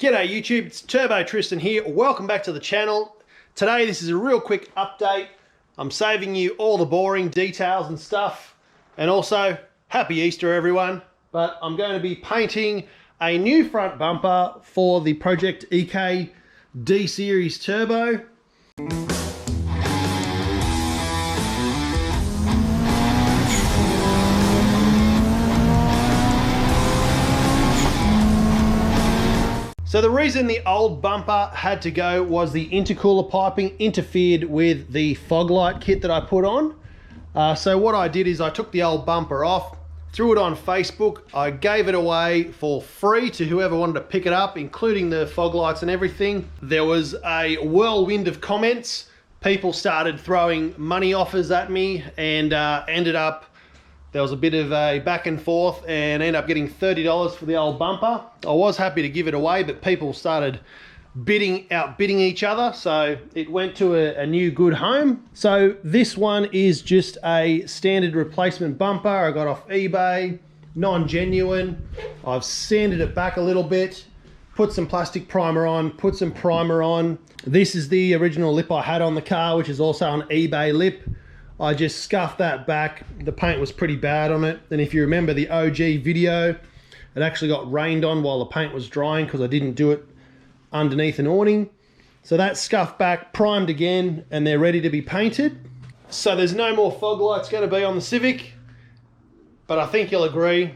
G'day YouTube, it's Turbo Tristan here. Welcome back to the channel. Today this is a real quick update. I'm saving you all the boring details and stuff. And also, happy Easter everyone. But I'm going to be painting a new front bumper for the Project EK D Series Turbo. So the reason the old bumper had to go was the intercooler piping interfered with the fog light kit that I put on. So what I did is I took the old bumper off, threw it on Facebook. I gave it away for free to whoever wanted to pick it up, including the fog lights and everything. There was a whirlwind of comments. People started throwing money offers at me and ended up, there was a bit of a back and forth and ended up getting $30 for the old bumper. I was happy to give it away, but people started outbidding each other. So it went to a new good home. So this one is just a standard replacement bumper I got off eBay, non-genuine. I've sanded it back a little bit, put some plastic primer on, put some primer on. This is the original lip I had on the car, which is also an eBay lip. I just scuffed that back. The paint was pretty bad on it. And if you remember the OG video, it actually got rained on while the paint was drying because I didn't do it underneath an awning. So that's scuffed back, primed again, and they're ready to be painted. So there's no more fog lights going to be on the Civic, but I think you'll agree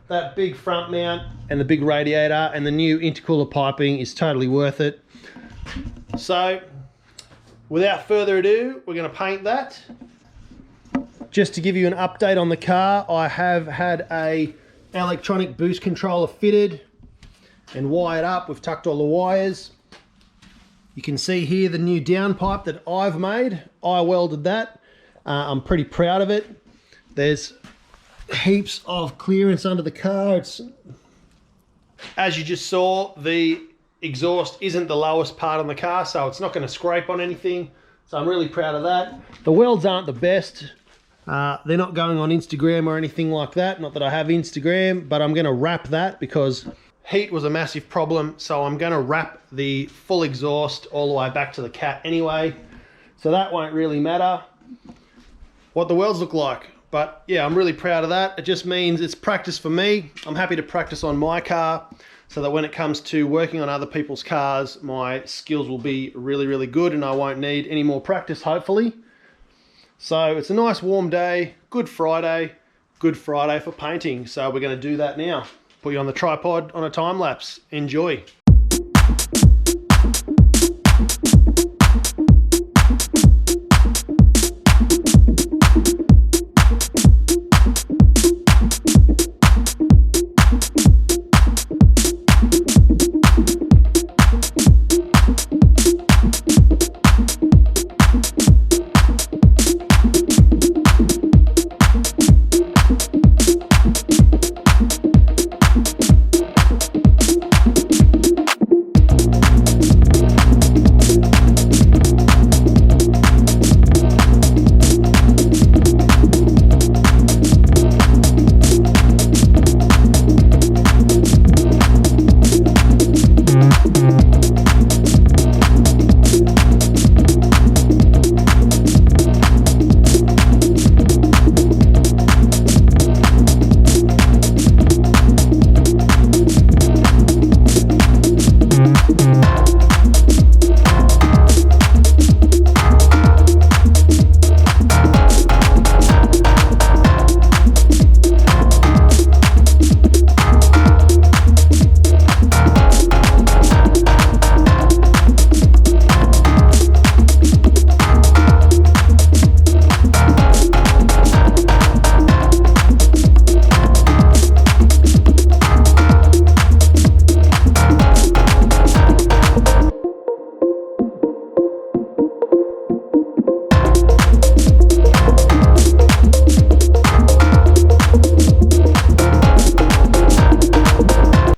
that big front mount and the big radiator and the new intercooler piping is totally worth it. So without further ado, we're going to paint that. Just to give you an update on the car, I have had a electronic boost controller fitted and wired up. We've tucked all the wires. You can see here the new downpipe that I've made. I welded that. I'm pretty proud of it. There's heaps of clearance under the car. As you just saw, the exhaust isn't the lowest part on the car, so it's not going to scrape on anything. So I'm really proud of that. The welds aren't the best. They're not going on Instagram or anything like that. Not that I have Instagram, but I'm going to wrap that because heat was a massive problem. So I'm going to wrap the full exhaust all the way back to the cat anyway. So that won't really matter what the welds look like. But yeah, I'm really proud of that. It just means it's practice for me. I'm happy to practice on my car so that when it comes to working on other people's cars, my skills will be really, really good and I won't need any more practice, hopefully. So it's a nice warm day, Good Friday for painting. So we're going to do that now. Put you on the tripod on a time lapse. Enjoy.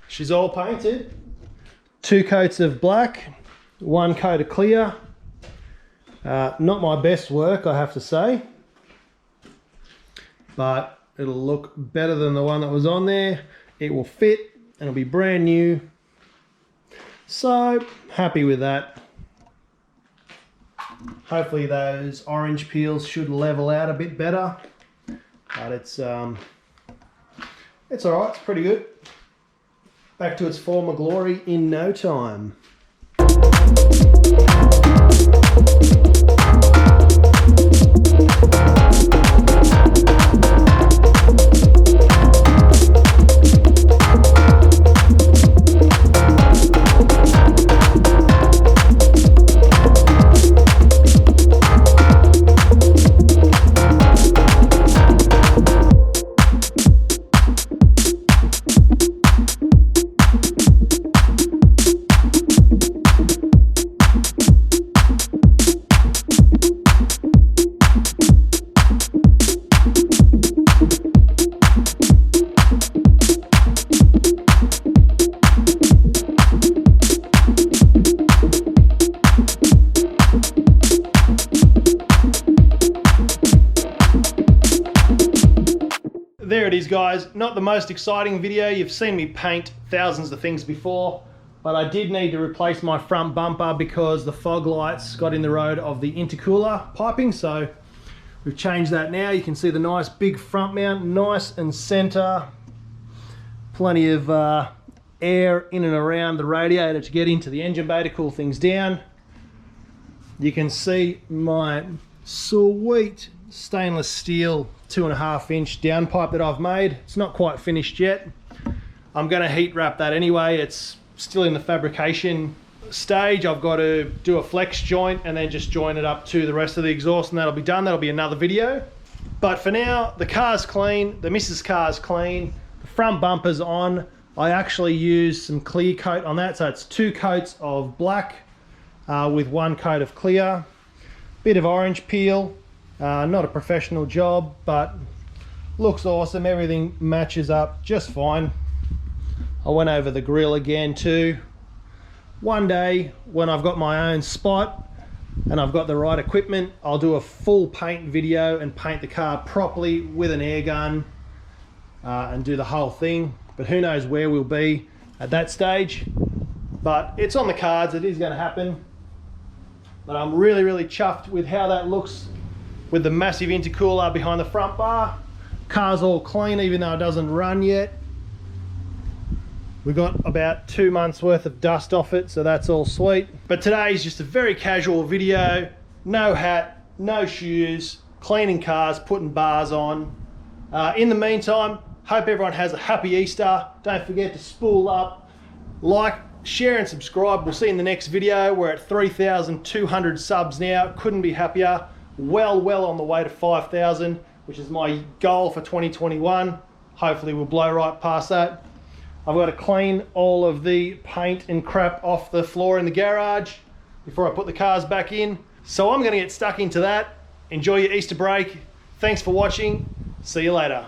She's all painted. 2 coats of black, 1 coat of clear. Not my best work, I have to say, but it'll look better than the one that was on there. It will fit and it'll be brand new. So happy with that. Hopefully those orange peels should level out a bit better, but it's all right, it's pretty good. Back to its former glory in no time. There it is, guys. Not the most exciting video. You've seen me paint thousands of things before, but I did need to replace my front bumper because the fog lights got in the road of the intercooler piping. So we've changed that now. You can see the nice big front mount, nice and center. Plenty of air in and around the radiator to get into the engine bay to cool things down. You can see my sweet stainless steel 2.5 inch downpipe that I've made. It's not quite finished yet. I'm going to heat wrap that anyway. It's still in the fabrication stage. I've got to do a flex joint and then just join it up to the rest of the exhaust, and that'll be done. That'll be another video. But for now, the car's clean, the missus car's clean, the front bumper's on. I actually used some clear coat on that, so it's 2 coats of black with 1 coat of clear. Bit of orange peel. Not a professional job, but looks awesome. Everything matches up just fine. I went over the grill again too. One day when I've got my own spot and I've got the right equipment, I'll do a full paint video and paint the car properly with an air gun and do the whole thing. But who knows where we'll be at that stage. But it's on the cards, it is going to happen. But I'm really, really chuffed with how that looks with the massive intercooler behind the front bar. Car's all clean even though it doesn't run yet. We've got about 2 months worth of dust off it, so that's all sweet. But today is just a very casual video. No hat, no shoes, cleaning cars, putting bars on. In the meantime, hope everyone has a happy Easter. Don't forget to spool up, like, share and subscribe. We'll see you in the next video. We're at 3,200 subs now. Couldn't be happier. Well on the way to 5,000, which is my goal for 2021. Hopefully we'll blow right past that. I've got to clean all of the paint and crap off the floor in the garage before I put the cars back in. So I'm going to get stuck into that. Enjoy your Easter break. Thanks for watching. See you later.